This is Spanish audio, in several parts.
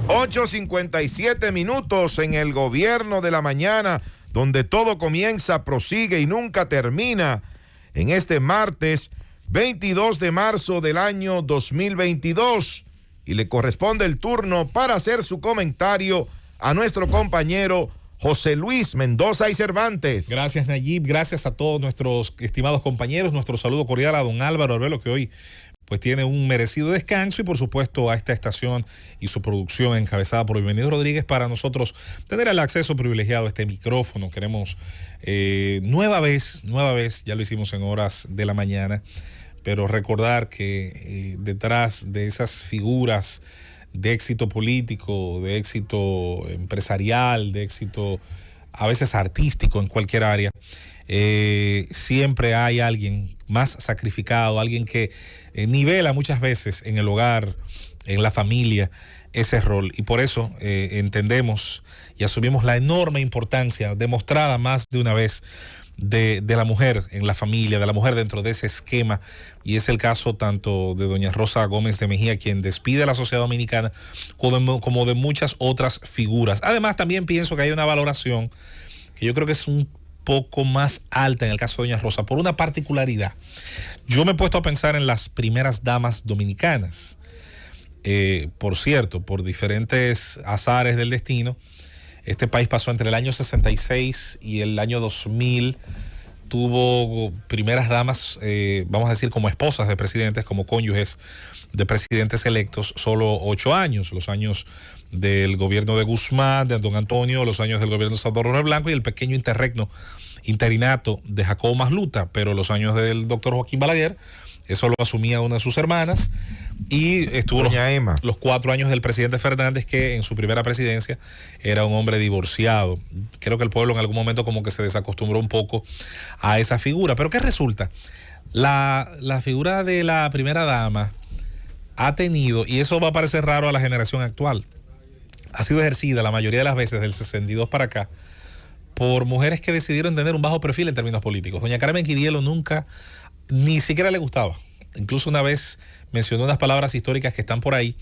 8:57 en el gobierno de la mañana, donde todo comienza, prosigue y nunca termina. En este martes 22 de marzo del año 2022. Y le corresponde el turno para hacer su comentario a nuestro compañero José Luis Mendoza y Cervantes. Gracias, Nayib. Gracias a todos nuestros estimados compañeros. Nuestro saludo cordial a don Álvaro Arbelo, que hoy pues tiene un merecido descanso, y por supuesto a esta estación y su producción encabezada por Bienvenido Rodríguez, para nosotros tener el acceso privilegiado a este micrófono. Queremos nueva vez, ya lo hicimos en horas de la mañana, pero recordar que detrás de esas figuras de éxito político, de éxito empresarial, de éxito a veces artístico en cualquier área, siempre hay alguien más sacrificado, alguien que nivela muchas veces en el hogar, en la familia, ese rol. Y por eso entendemos y asumimos la enorme importancia demostrada más de una vez de la mujer en la familia, de la mujer dentro de ese esquema. Y es el caso tanto de doña Rosa Gómez de Mejía, quien despide a la sociedad dominicana, como de muchas otras figuras. Además, también pienso que hay una valoración que yo creo que es un poco más alta en el caso de doña Rosa, por una particularidad. Yo me he puesto a pensar en las primeras damas dominicanas. Por cierto, por diferentes azares del destino, este país pasó entre el año 66 y el año 2000, tuvo primeras damas, vamos a decir, como esposas de presidentes, como cónyuges de presidentes electos, solo 8 años, los años del gobierno de Guzmán, de don Antonio, los años del gobierno de Salvador Blanco y el pequeño interinato de Jacobo Masluta, pero los años del doctor Joaquín Balaguer, eso lo asumía una de sus hermanas, y estuvo los 4 años del presidente Fernández, que en su primera presidencia era un hombre divorciado. Creo que el pueblo en algún momento como que se desacostumbró un poco a esa figura. Pero ¿qué resulta? La figura de la primera dama ha tenido, y eso va a parecer raro a la generación actual, ha sido ejercida la mayoría de las veces del 62 para acá por mujeres que decidieron tener un bajo perfil en términos políticos. Doña Carmen Quidielo nunca, ni siquiera le gustaba. Incluso una vez mencionó unas palabras históricas que están por ahí.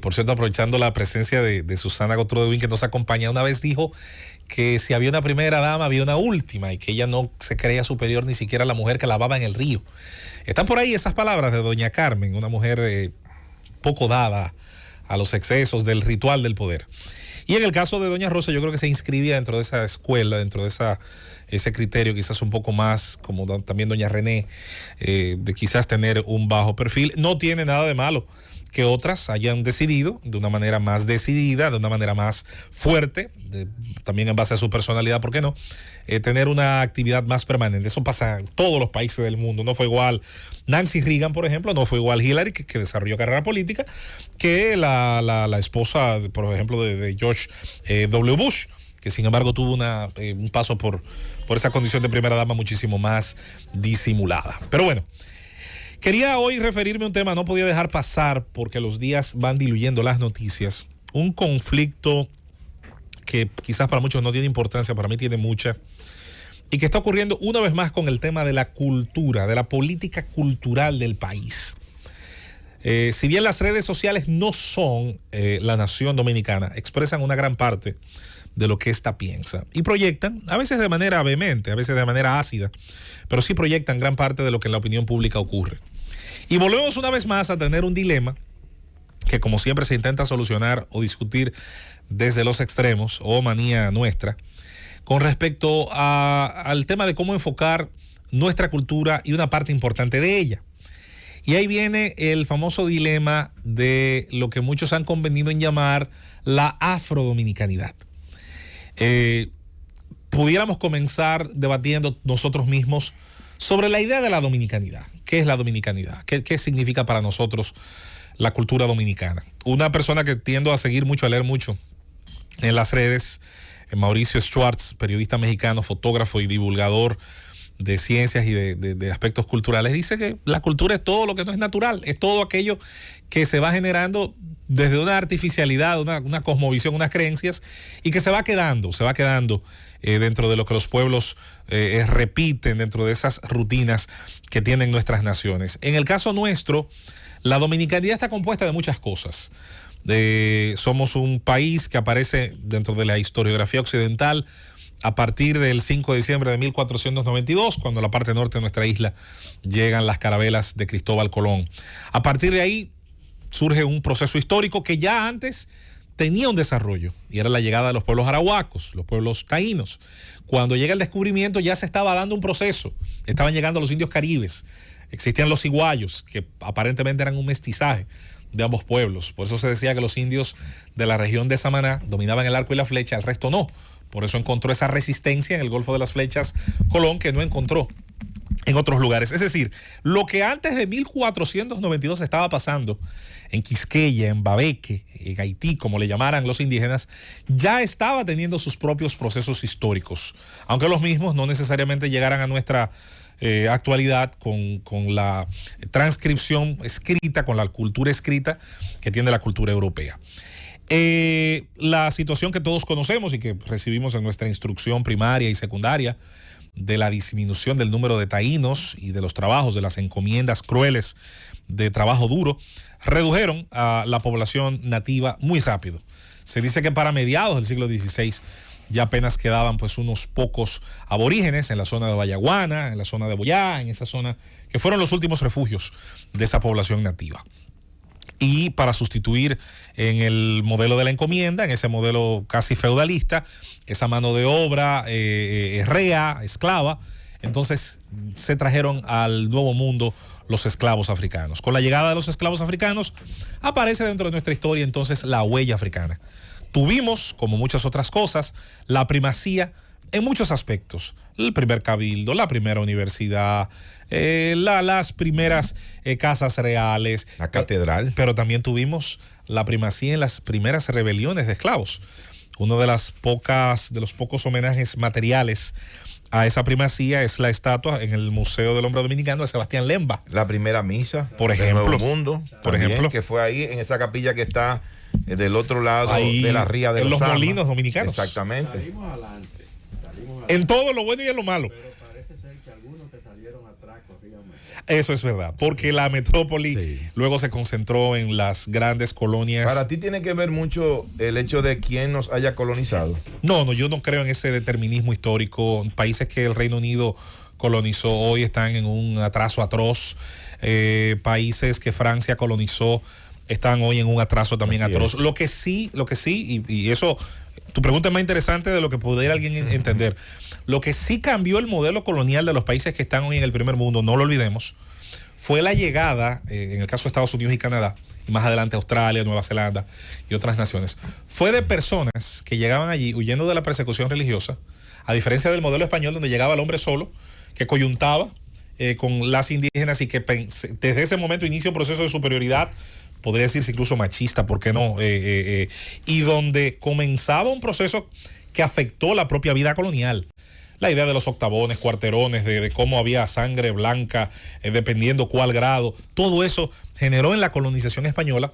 Por cierto, aprovechando la presencia de Susana Gotro de Win, que nos acompaña, una vez dijo que si había una primera dama, había una última, y que ella no se creía superior ni siquiera a la mujer que lavaba en el río. Están por ahí esas palabras de doña Carmen, una mujer poco dada a los excesos del ritual del poder. Y en el caso de doña Rosa, yo creo que se inscribía dentro de esa escuela, dentro de ese criterio, quizás un poco más, como también doña René, de quizás tener un bajo perfil. No tiene nada de malo que otras hayan decidido de una manera más decidida, de una manera más fuerte, también en base a su personalidad, ¿por qué no?, tener una actividad más permanente. Eso pasa en todos los países del mundo. No fue igual Nancy Reagan, por ejemplo, no fue igual Hillary, que desarrolló carrera política, que la esposa, por ejemplo, de George W. Bush, que sin embargo tuvo un paso por esa condición de primera dama muchísimo más disimulada. Pero bueno, quería hoy referirme a un tema, no podía dejar pasar porque los días van diluyendo las noticias. Un conflicto que quizás para muchos no tiene importancia, para mí tiene mucha, y que está ocurriendo una vez más con el tema de la cultura, de la política cultural del país. Si bien las redes sociales no son la nación dominicana, expresan una gran parte de lo que ésta piensa y proyectan, a veces de manera vehemente, a veces de manera ácida, pero sí proyectan gran parte de lo que en la opinión pública ocurre. Y volvemos una vez más a tener un dilema que, como siempre, se intenta solucionar o discutir desde los extremos, o manía nuestra, con respecto al tema de cómo enfocar nuestra cultura y una parte importante de ella. Y ahí viene el famoso dilema de lo que muchos han convenido en llamar la afrodominicanidad. Pudiéramos comenzar debatiendo nosotros mismos sobre la idea de la dominicanidad. ¿Qué es la dominicanidad? ¿Qué significa para nosotros la cultura dominicana? Una persona que tiendo a seguir mucho, a leer mucho en las redes, Mauricio Schwartz, periodista mexicano, fotógrafo y divulgador de ciencias y de aspectos culturales, dice que la cultura es todo lo que no es natural, es todo aquello que se va generando desde una artificialidad, una cosmovisión, unas creencias, y que se va quedando dentro de lo que los pueblos repiten, dentro de esas rutinas que tienen nuestras naciones. En el caso nuestro, La dominicanidad está compuesta de muchas cosas. Somos un país que aparece dentro de la historiografía occidental a partir del 5 de diciembre de 1492, cuando a la parte norte de nuestra isla llegan las carabelas de Cristóbal Colón. A partir de ahí surge un proceso histórico que ya antes tenía un desarrollo, y era la llegada de los pueblos arahuacos, los pueblos taínos. Cuando llega el descubrimiento ya se estaba dando un proceso, estaban llegando los indios caribes, existían los iguayos, que aparentemente eran un mestizaje de ambos pueblos. Por eso se decía que los indios de la región de Samaná dominaban el arco y la flecha, el resto no. Por eso encontró esa resistencia en el Golfo de las Flechas Colón, que no encontró en otros lugares. Es decir, lo que antes de 1492 estaba pasando en Quisqueya, en Babeque, en Haití, como le llamaran los indígenas, ya estaba teniendo sus propios procesos históricos, aunque los mismos no necesariamente llegaran a nuestra actualidad con la transcripción escrita, con la cultura escrita que tiene la cultura europea. La situación que todos conocemos y que recibimos en nuestra instrucción primaria y secundaria de la disminución del número de taínos y de los trabajos, de las encomiendas crueles de trabajo duro, redujeron a la población nativa muy rápido. Se dice que para mediados del siglo XVI ya apenas quedaban pues unos pocos aborígenes en la zona de Vallaguana, en la zona de Boyá, en esa zona que fueron los últimos refugios de esa población nativa. Y para sustituir en el modelo de la encomienda, en ese modelo casi feudalista, esa mano de obra rea, esclava, entonces se trajeron al Nuevo Mundo los esclavos africanos. Con la llegada de los esclavos africanos aparece dentro de nuestra historia entonces la huella africana. Tuvimos, como muchas otras cosas, la primacía en muchos aspectos. El primer cabildo, la primera universidad, las primeras casas reales. La catedral. Pero también tuvimos la primacía en las primeras rebeliones de esclavos. Uno de los pocos homenajes materiales a esa primacía es la estatua en el Museo del Hombre Dominicano de Sebastián Lemba. La primera misa por ejemplo, del Nuevo Mundo, por también, ejemplo, que fue ahí en esa capilla que está del otro lado ahí, de la ría de en los Amas. Molinos Dominicanos. Exactamente. Salimos adelante. En todo lo bueno y en lo malo. Pero parece ser que algunos que salieron atrás corrían mejor. Eso es verdad, porque la metrópoli Sí. luego se concentró en las grandes colonias. Para ti tiene que ver mucho el hecho de quién nos haya colonizado. No, yo no creo en ese determinismo histórico. Países que el Reino Unido colonizó hoy están en un atraso atroz. Países que Francia colonizó están hoy en un atraso también Así atroz. es. Lo que sí, y eso, tu pregunta es más interesante de lo que pudiera alguien entender. Lo que sí cambió el modelo colonial de los países que están hoy en el primer mundo, no lo olvidemos, fue la llegada, en el caso de Estados Unidos y Canadá, y más adelante Australia, Nueva Zelanda y otras naciones, fue de personas que llegaban allí huyendo de la persecución religiosa, a diferencia del modelo español donde llegaba el hombre solo, que coyuntaba con las indígenas y que desde ese momento inicia un proceso de superioridad, podría decirse incluso machista, ¿por qué no? Y donde comenzaba un proceso que afectó la propia vida colonial. La idea de los octavones, cuarterones, de cómo había sangre blanca, dependiendo cuál grado, todo eso generó en la colonización española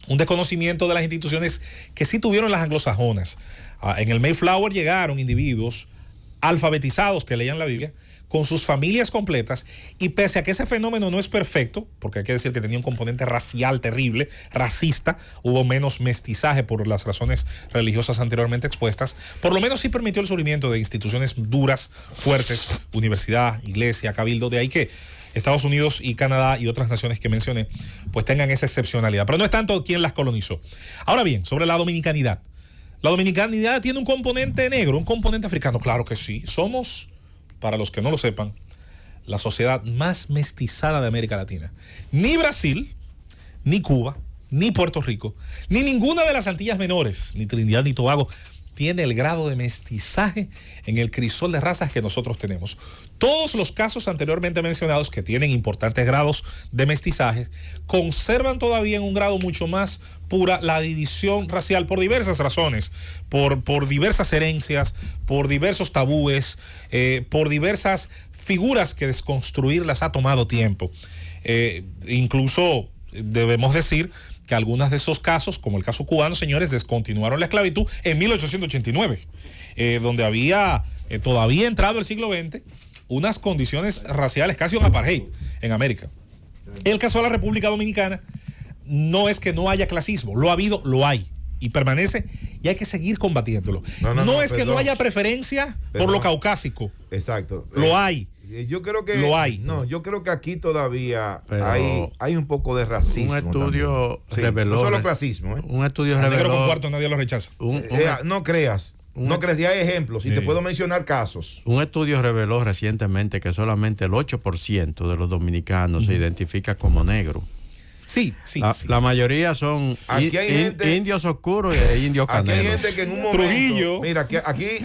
un desconocimiento de las instituciones que sí tuvieron las anglosajonas. En el Mayflower llegaron individuos alfabetizados que leían la Biblia, con sus familias completas, y pese a que ese fenómeno no es perfecto, porque hay que decir que tenía un componente racial terrible, racista, hubo menos mestizaje por las razones religiosas anteriormente expuestas, por lo menos sí permitió el surgimiento de instituciones duras, fuertes, universidad, iglesia, cabildo, de ahí que Estados Unidos y Canadá y otras naciones que mencioné, pues tengan esa excepcionalidad, pero no es tanto quién las colonizó. Ahora bien, sobre la dominicanidad. La dominicanidad tiene un componente negro, un componente africano, claro que sí. Somos, para los que no lo sepan, la sociedad más mestizada de América Latina. Ni Brasil, ni Cuba, ni Puerto Rico, ni ninguna de las Antillas Menores, ni Trinidad ni Tobago, tiene el grado de mestizaje en el crisol de razas que nosotros tenemos. Todos los casos anteriormente mencionados que tienen importantes grados de mestizaje conservan todavía en un grado mucho más pura la división racial por diversas razones, por diversas herencias, por diversos tabúes, por diversas figuras que desconstruirlas ha tomado tiempo. Incluso debemos decir que algunos de esos casos, como el caso cubano, señores, descontinuaron la esclavitud en 1889, donde había todavía entrado el siglo XX unas condiciones raciales, casi un apartheid en América. El caso de la República Dominicana no es que no haya clasismo, lo ha habido, lo hay. Y permanece, y hay que seguir combatiéndolo. No es que no haya preferencia por lo caucásico. Exacto. Lo hay. Yo creo que lo hay. No, yo creo que aquí todavía hay un poco de racismo. Un estudio reveló. No solo clasismo. Un estudio reveló. Negro con cuarto nadie lo rechaza. No creas. No creas, ya hay ejemplos. Y te puedo mencionar casos. Un estudio reveló recientemente que solamente el 8% de los dominicanos se identifica como negro. Sí. La mayoría son indios oscuros e indios canelos. Aquí hay gente que en un momento... Trujillo. Mira,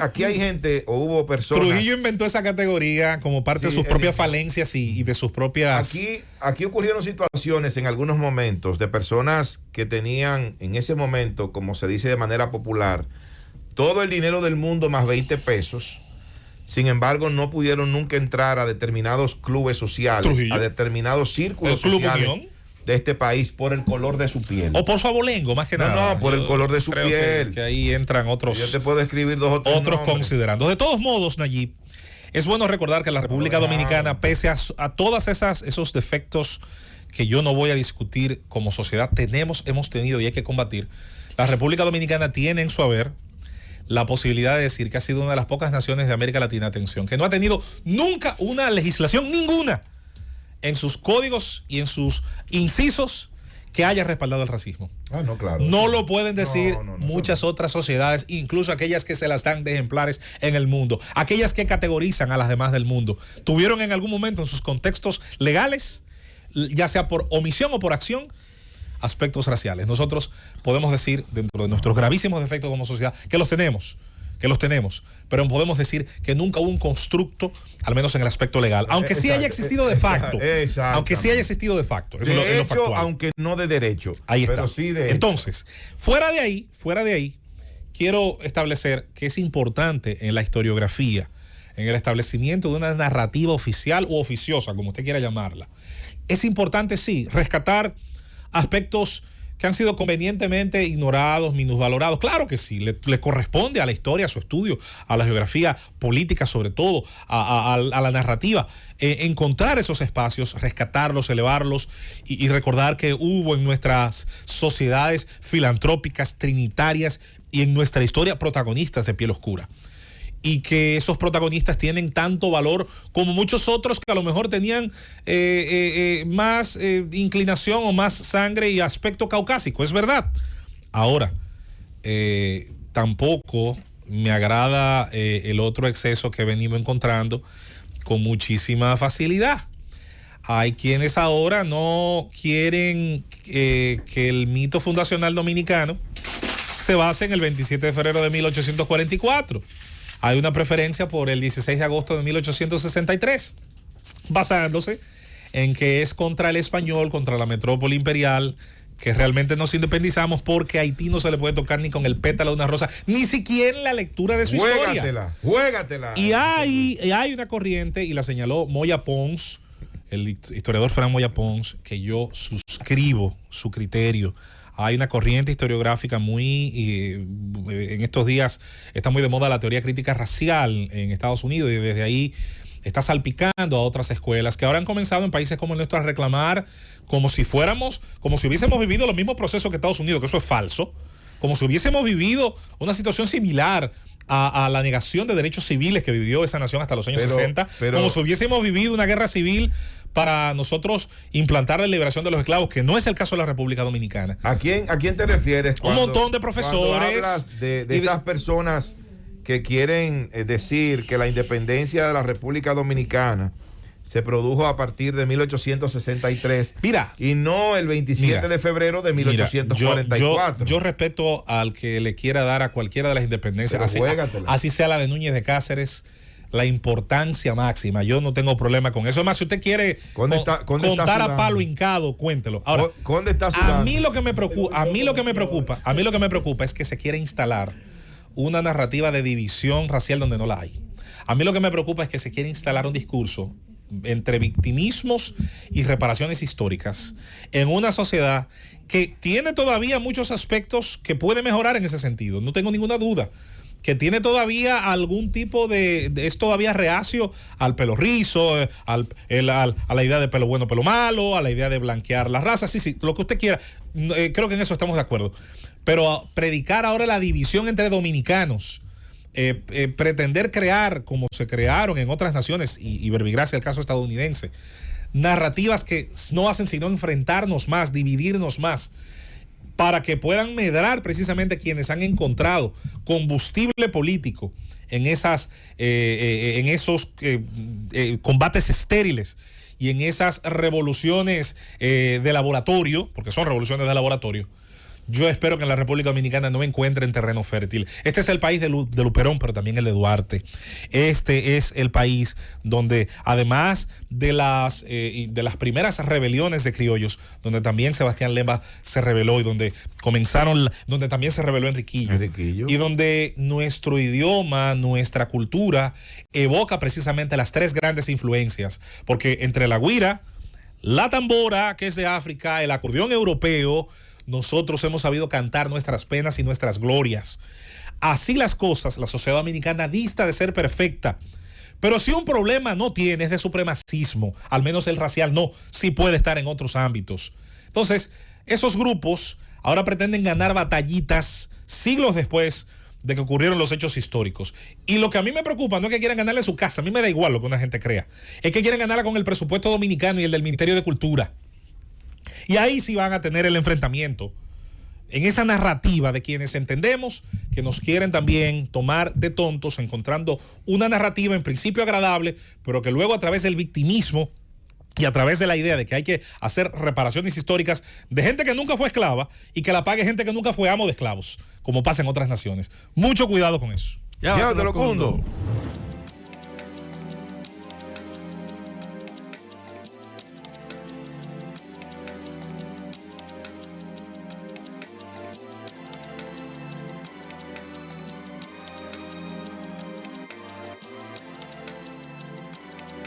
aquí hay gente, o hubo personas... Trujillo inventó esa categoría como parte de sus propias falencias y de sus propias... Aquí ocurrieron situaciones en algunos momentos de personas que tenían en ese momento, como se dice de manera popular, todo el dinero del mundo más 20 pesos. Sin embargo, no pudieron nunca entrar a determinados clubes sociales, Trujillo. a determinados círculos sociales de este país por el color de su piel. O por su abolengo, más que nada. No, por el color de su piel. Que ahí entran otros. Yo te puedo escribir dos o tres considerando. De todos modos, Nayib, es bueno recordar que la República Dominicana, pese a todas esos defectos que yo no voy a discutir como sociedad, hemos tenido y hay que combatir, la República Dominicana tiene en su haber la posibilidad de decir que ha sido una de las pocas naciones de América Latina, atención, que no ha tenido nunca una legislación ninguna en sus códigos y en sus incisos que haya respaldado el racismo. No, claro. No lo pueden decir muchas otras sociedades, incluso aquellas que se las dan de ejemplares en el mundo, aquellas que categorizan a las demás del mundo. Tuvieron en algún momento en sus contextos legales, ya sea por omisión o por acción, aspectos raciales. Nosotros podemos decir, dentro de nuestros gravísimos defectos como sociedad, que los tenemos, pero podemos decir que nunca hubo un constructo, al menos en el aspecto legal, aunque sí haya existido de facto. Aunque sí haya existido de facto. Eso de es lo hecho, factual. aunque no de derecho. Ahí pero está. Sí de Entonces, fuera de ahí, quiero establecer que es importante en la historiografía, en el establecimiento de una narrativa oficial u oficiosa, como usted quiera llamarla. Es importante, sí, rescatar aspectos que han sido convenientemente ignorados, minusvalorados. Claro que sí, le corresponde a la historia, a su estudio, a la geografía política, sobre todo, a la narrativa, encontrar esos espacios, rescatarlos, elevarlos y recordar que hubo en nuestras sociedades filantrópicas, trinitarias y en nuestra historia protagonistas de piel oscura. Y que esos protagonistas tienen tanto valor como muchos otros que a lo mejor tenían más inclinación o más sangre y aspecto caucásico, es verdad. Ahora, tampoco me agrada el otro exceso que venimos encontrando con muchísima facilidad. Hay quienes ahora no quieren que el mito fundacional dominicano se base en el 27 de febrero de 1844. Hay una preferencia por el 16 de agosto de 1863, basándose en que es contra el español, contra la metrópoli imperial, que realmente nos independizamos, porque a Haití no se le puede tocar ni con el pétalo de una rosa, ni siquiera en la lectura de su historia. Juégatela. Y hay una corriente, y la señaló Moya Pons, el historiador Fran Moya Pons, que yo suscribo su criterio. Hay una corriente historiográfica en estos días está muy de moda la teoría crítica racial en Estados Unidos, y desde ahí está salpicando a otras escuelas que ahora han comenzado en países como el nuestro a reclamar como si hubiésemos vivido los mismos procesos que Estados Unidos, que eso es falso, como si hubiésemos vivido una situación similar a la negación de derechos civiles que vivió esa nación hasta los años 60, como si hubiésemos vivido una guerra civil para nosotros implantar la liberación de los esclavos, que no es el caso de la República Dominicana. ¿A quién te refieres? Un montón de profesores. Cuando hablas de esas personas que quieren decir que la independencia de la República Dominicana se produjo a partir de 1863. Mira, y no el 27 de febrero de 1844. Yo respeto al que le quiera dar a cualquiera de las independencias, así sea la de Núñez de Cáceres, la importancia máxima. Yo no tengo problema con eso. Además, si usted quiere contar a palo hincado, cuéntelo. Ahora, a mí lo que me preocupa es que se quiere instalar una narrativa de división racial donde no la hay. A mí lo que me preocupa es que se quiere instalar un discurso entre victimismos y reparaciones históricas en una sociedad que tiene todavía muchos aspectos que puede mejorar en ese sentido. No tengo ninguna duda. que tiene todavía algún tipo es todavía reacio al pelo rizo, a la idea de pelo bueno, pelo malo, a la idea de blanquear la raza, sí, lo que usted quiera. Creo que en eso estamos de acuerdo. Pero predicar ahora la división entre dominicanos, pretender crear, como se crearon en otras naciones, y verbigracia el caso estadounidense, narrativas que no hacen sino enfrentarnos más, dividirnos más, para que puedan medrar precisamente quienes han encontrado combustible político en esos combates estériles y en esas revoluciones de laboratorio, porque son revoluciones de laboratorio. Yo espero que en la República Dominicana no encuentren terreno fértil. Este es el país de Luperón, pero también el de Duarte. Este es el país donde, además de las primeras rebeliones de criollos, donde también Sebastián Lemba se rebeló y donde donde también se rebeló Enriquillo. Y donde nuestro idioma, nuestra cultura evoca precisamente las tres grandes influencias, porque entre la güira, la tambora, que es de África, el acordeón europeo, nosotros hemos sabido cantar nuestras penas y nuestras glorias. Así las cosas, la sociedad dominicana dista de ser perfecta. Pero si un problema no tiene es de supremacismo, al menos el racial no, sí puede estar en otros ámbitos. Entonces, esos grupos ahora pretenden ganar batallitas siglos después de que ocurrieron los hechos históricos. Y lo que a mí me preocupa no es que quieran ganarle en su casa, a mí me da igual lo que una gente crea, es que quieren ganarla con el presupuesto dominicano y el del Ministerio de Cultura. Y ahí sí van a tener el enfrentamiento en esa narrativa de quienes entendemos que nos quieren también tomar de tontos, encontrando una narrativa en principio agradable, pero que luego a través del victimismo y a través de la idea de que hay que hacer reparaciones históricas de gente que nunca fue esclava y que la pague gente que nunca fue amo de esclavos, como pasa en otras naciones. Mucho cuidado con eso. Ya te lo cundo.